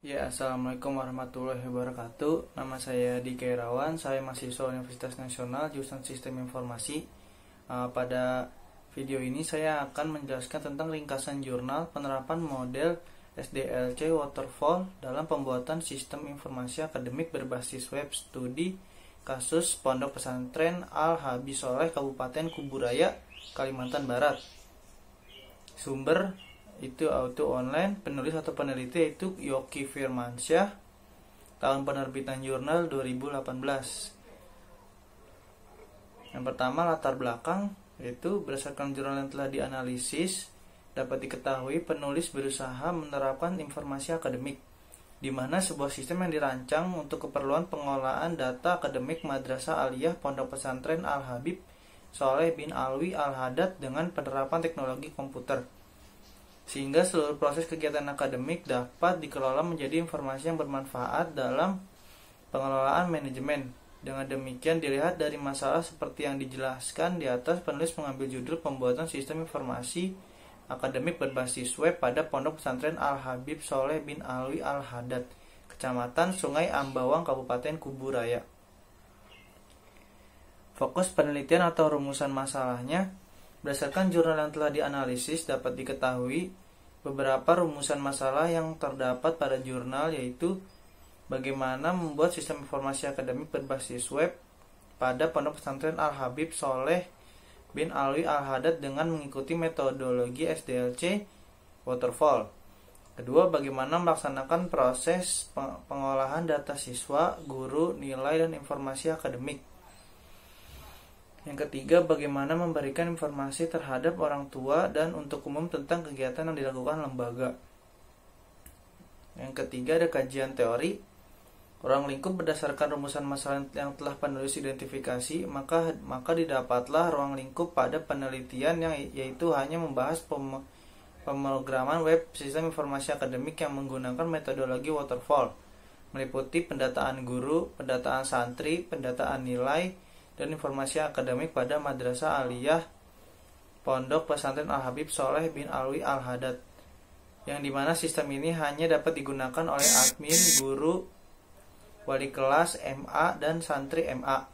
Ya, Assalamualaikum warahmatullahi wabarakatuh. Nama saya Diki Irawan, saya mahasiswa Universitas Nasional jurusan Sistem Informasi. Pada video ini saya akan menjelaskan tentang ringkasan jurnal penerapan model SDLC Waterfall dalam pembuatan sistem informasi akademik berbasis web studi kasus Pondok Pesantren Al-Habib Soleh Kabupaten Kuburaya, Kalimantan Barat. Sumber itu auto online, penulis atau peneliti itu Yoki Firmansyah, tahun penerbitan jurnal 2018. Yang pertama, latar belakang, yaitu berdasarkan jurnal yang telah dianalisis dapat diketahui penulis berusaha menerapkan informasi akademik, di mana sebuah sistem yang dirancang untuk keperluan pengolahan data akademik Madrasah Aliyah Pondok Pesantren Al-Habib Soleh bin Alwi Al-Haddad dengan penerapan teknologi komputer, sehingga seluruh proses kegiatan akademik dapat dikelola menjadi informasi yang bermanfaat dalam pengelolaan manajemen. Dengan demikian, dilihat dari masalah seperti yang dijelaskan di atas, penulis mengambil judul pembuatan sistem informasi akademik berbasis web pada Pondok Pesantren Al-Habib Soleh bin Alwi Al-Haddad, Kecamatan Sungai Ambawang, Kabupaten Kuburaya. Fokus penelitian atau rumusan masalahnya. Berdasarkan jurnal yang telah dianalisis, dapat diketahui beberapa rumusan masalah yang terdapat pada jurnal, yaitu bagaimana membuat sistem informasi akademik berbasis web pada Pondok Pesantren Al-Habib Soleh bin Alwi Al-Haddad dengan mengikuti metodologi SDLC Waterfall. Kedua, bagaimana melaksanakan proses pengolahan data siswa, guru, nilai, dan informasi akademik. Yang ketiga, bagaimana memberikan informasi terhadap orang tua dan untuk umum tentang kegiatan yang dilakukan lembaga. Yang ketiga, ada kajian teori. Ruang lingkup berdasarkan rumusan masalah yang telah penulis identifikasi, maka didapatlah ruang lingkup pada penelitian yang yaitu hanya membahas pemrograman web sistem informasi akademik yang menggunakan metodologi waterfall, meliputi pendataan guru, pendataan santri, pendataan nilai, dan informasi akademik pada Madrasah Aliyah Pondok Pesantren Al-Habib Soleh bin Alwi Al-Haddad, yang dimana sistem ini hanya dapat digunakan oleh admin, guru, wali kelas, MA, dan santri MA.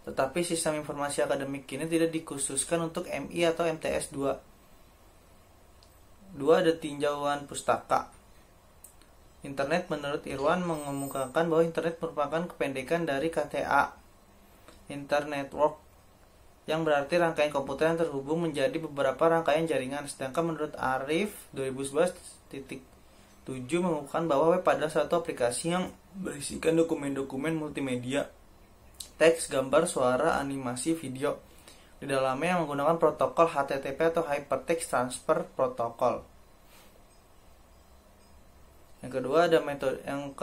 Tetapi sistem informasi akademik ini tidak dikhususkan untuk MI atau MTS 2. Ada tinjauan pustaka. Internet menurut Irwan mengemukakan bahwa internet merupakan kependekan dari KTA, Internet Network, yang berarti rangkaian komputer yang terhubung menjadi beberapa rangkaian jaringan. Sedangkan menurut Arif 2011.7 mengemukakan bahwa web adalah suatu aplikasi yang berisikan dokumen-dokumen multimedia, teks, gambar, suara, animasi, video. Di dalamnya yang menggunakan protokol HTTP atau Hypertext Transfer Protocol. Yang kedua ada metode yang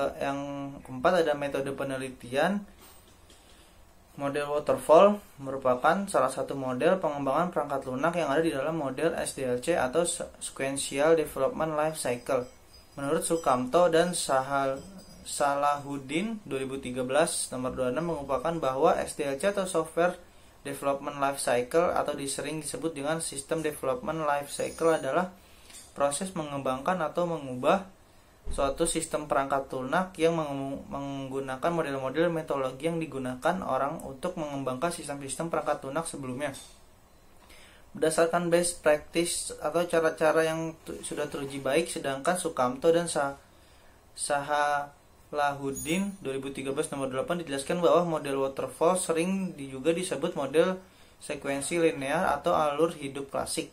keempat ada metode penelitian. Model waterfall merupakan salah satu model pengembangan perangkat lunak yang ada di dalam model SDLC atau Sequential Development Life Cycle. Menurut Sukamto dan Salahuddin 2013 nomor 26 mengupakan bahwa SDLC atau Software Development Life Cycle atau disering disebut dengan System Development Life Cycle adalah proses mengembangkan atau mengubah suatu sistem perangkat lunak yang menggunakan model-model metodologi yang digunakan orang untuk mengembangkan sistem-sistem perangkat lunak sebelumnya. Berdasarkan best practice atau cara-cara yang sudah teruji baik, sedangkan Sukamto dan Salahuddin 2013 nomor 8 dijelaskan bahwa model waterfall sering juga disebut model sekuensi linear atau alur hidup klasik.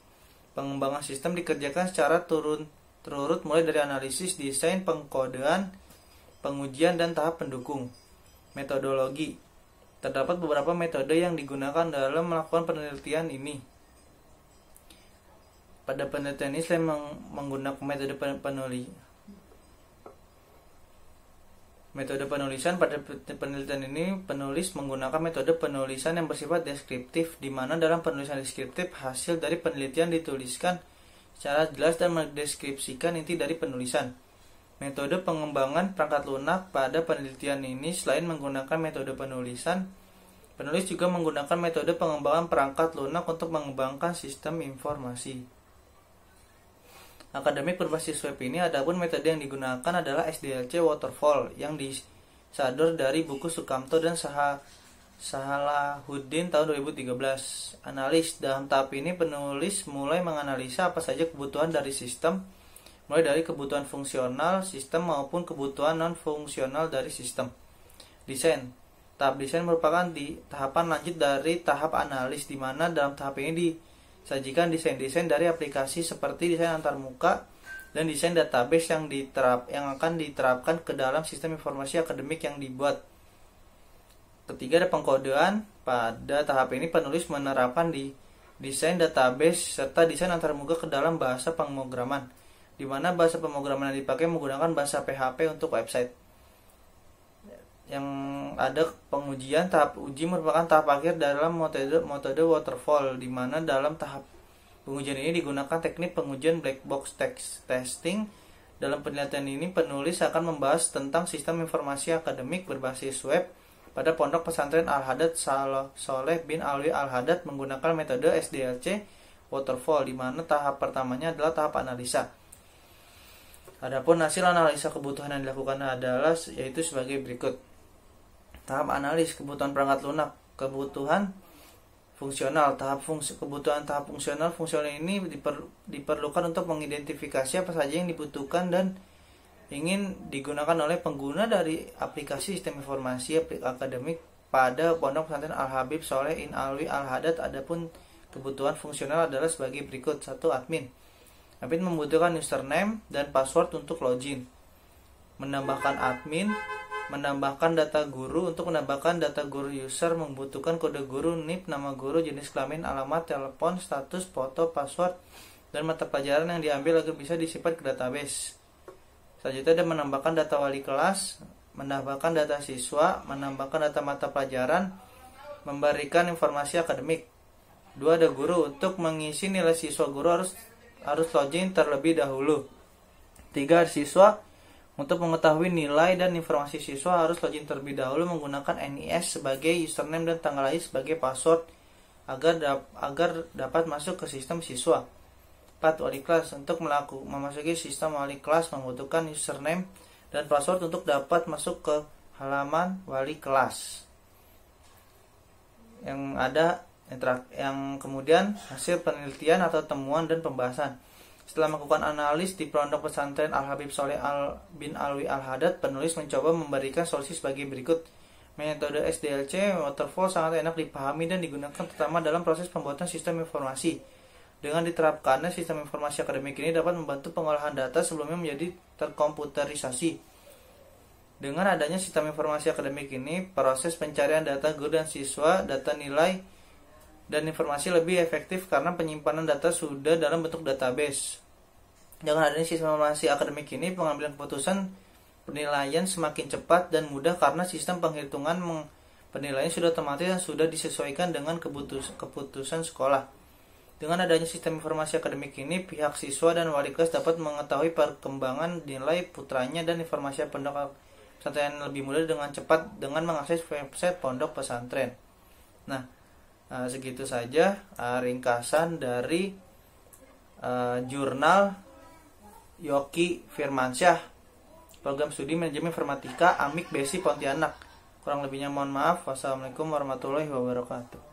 Pengembangan sistem dikerjakan secara terurut mulai dari analisis, desain, pengkodean, pengujian, dan tahap pendukung. Metodologi. Terdapat beberapa metode yang digunakan dalam melakukan penelitian ini. Pada penelitian ini saya menggunakan metode penulisan. Pada penelitian ini penulis menggunakan metode penulisan yang bersifat deskriptif, di mana dalam penulisan deskriptif hasil dari penelitian dituliskan secara jelas dan mendeskripsikan inti dari penulisan. Metode pengembangan perangkat lunak pada penelitian ini selain menggunakan metode penulisan, penulis juga menggunakan metode pengembangan perangkat lunak untuk mengembangkan sistem informasi. akademik berbasis web ini, adapun metode yang digunakan adalah SDLC Waterfall yang disador dari buku Sukamto dan Salahuddin tahun 2013. Analis. Dalam tahap ini penulis mulai menganalisa apa saja kebutuhan dari sistem, mulai dari kebutuhan fungsional sistem maupun kebutuhan non-fungsional dari sistem. Desain. Tahap desain merupakan tahapan lanjut dari tahap analis, di mana dalam tahap ini disajikan desain-desain dari aplikasi seperti desain antarmuka dan desain database yang akan diterapkan ke dalam sistem informasi akademik yang dibuat. Ketiga, ada pengkodean. Pada tahap ini penulis menerapkan desain database serta desain antarmuka ke dalam bahasa pemrograman, di mana bahasa pemrograman yang dipakai menggunakan bahasa PHP untuk website. Yang ada pengujian. Tahap uji merupakan tahap akhir dalam metode waterfall, di mana dalam tahap pengujian ini digunakan teknik pengujian black box testing. Dalam penelitian ini penulis akan membahas tentang sistem informasi akademik berbasis web pada Pondok Pesantren Al-Haddad Saleh bin Alwi Al-Haddad menggunakan metode SDLC waterfall, di mana tahap pertamanya adalah tahap analisa. Adapun hasil analisa kebutuhan yang dilakukan adalah yaitu sebagai berikut. Tahap analis kebutuhan perangkat lunak, kebutuhan fungsional. Kebutuhan tahap fungsional ini diperlukan untuk mengidentifikasi apa saja yang dibutuhkan dan ingin digunakan oleh pengguna dari aplikasi sistem informasi akademik pada Pondok Pesantren Al-Habib Saleh bin Alwi Al-Haddad. Adapun kebutuhan fungsional adalah sebagai berikut. 1. Admin. Admin membutuhkan username dan password untuk login. Menambahkan admin. Menambahkan data guru. Untuk menambahkan data guru user membutuhkan kode guru, NIP, nama guru, jenis kelamin, alamat, telepon, status, foto, password, dan mata pelajaran yang diambil agar bisa disimpan ke database. Selanjutnya ada menambahkan data wali kelas, menambahkan data siswa, menambahkan data mata pelajaran, memberikan informasi akademik. 2. Ada guru. Untuk mengisi nilai siswa, guru harus login terlebih dahulu. 3. Ada siswa. Untuk mengetahui nilai dan informasi siswa harus login terlebih dahulu menggunakan NIS sebagai username dan tanggal lahir sebagai password agar dapat masuk ke sistem siswa. 4. Wali kelas. Untuk memasuki sistem wali kelas membutuhkan username dan password untuk dapat masuk ke halaman wali kelas. Yang kemudian hasil penelitian atau temuan dan pembahasan. Setelah melakukan analis di Pondok Pesantren Al-Habib Saleh bin Alwi Al-Haddad, penulis mencoba memberikan solusi sebagai berikut. Metode SDLC waterfall sangat enak dipahami dan digunakan terutama dalam proses pembuatan sistem informasi. Dengan diterapkannya sistem informasi akademik ini dapat membantu pengolahan data sebelumnya menjadi terkomputerisasi. Dengan adanya sistem informasi akademik ini, proses pencarian data guru dan siswa, data nilai, dan informasi lebih efektif karena penyimpanan data sudah dalam bentuk database. Dengan adanya sistem informasi akademik ini, pengambilan keputusan penilaian semakin cepat dan mudah karena sistem penghitungan penilaian sudah otomatis dan sudah disesuaikan dengan keputusan sekolah. Dengan adanya sistem informasi akademik ini, pihak siswa dan wali kelas dapat mengetahui perkembangan nilai putranya dan informasi pondok pesantren lebih mudah dengan cepat dengan mengakses website pondok pesantren. Segitu saja ringkasan dari jurnal Yoki Firmansyah, program studi manajemen informatika Amik Besi Pontianak. Kurang lebihnya mohon maaf. Wassalamualaikum warahmatullahi wabarakatuh.